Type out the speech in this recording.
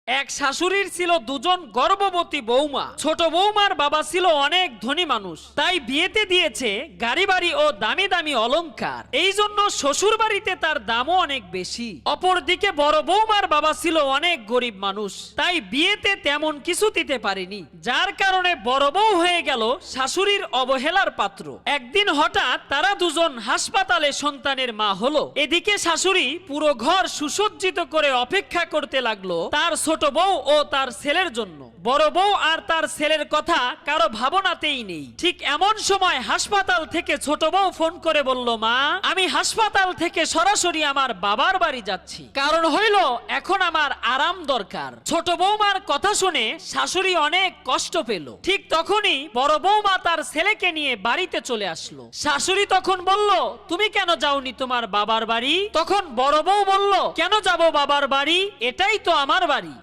এক শাশুড়ির ছিল দুজন গর্ভবতী বৌমা। ছোট বৌমার বাবা ছিল অনেক ধনী মানুষ, তাই বিয়েতে দিয়েছে গাড়ি বাড়ি ও দামি দামি অলংকার। এই জন্য শ্বশুর বাড়িতে তার দামও অনেক বেশি। অপরদিকে বড় বৌমার বাবা ছিল অনেক গরিব মানুষ, তাই বিয়েতে তেমন কিছু দিতে পারেনি, যার কারণে বড় বউ হয়ে গেল শাশুড়ির অবহেলার পাত্র। একদিন হঠাৎ তারা দুজন হাসপাতালে সন্তানের মা হলো। এদিকে শাশুড়ি পুরো ঘর সুসজ্জিত করে অপেক্ষা করতে লাগলো তার ছোট বউ ও তার ছেলের জন্য। বড় বউ আর তার ছেলের কথা কারো ভাবনাতেই নেই। ঠিক এমন সময় হাসপাতাল থেকে ছোট বউ ফোন করে বলল, মা, আমি হাসপাতাল থেকে সরাসরি আমার বাবার বাড়ি যাচ্ছি, কারণ হইল এখন আমার আরাম দরকার। ছোট বৌমার কথা শুনে শাশুড়ি অনেক কষ্ট পেল। ঠিক তখনই বড় বৌমা তার ছেলেকে নিয়ে বাড়িতে চলে আসলো। শাশুড়ি তখন বলল, তুমি কেন যাওনি তোমার বাবার বাড়ি? তখন বড় বউ বলল, কেন যাব বাবার বাড়ি, এটাই তো আমার বাড়ি।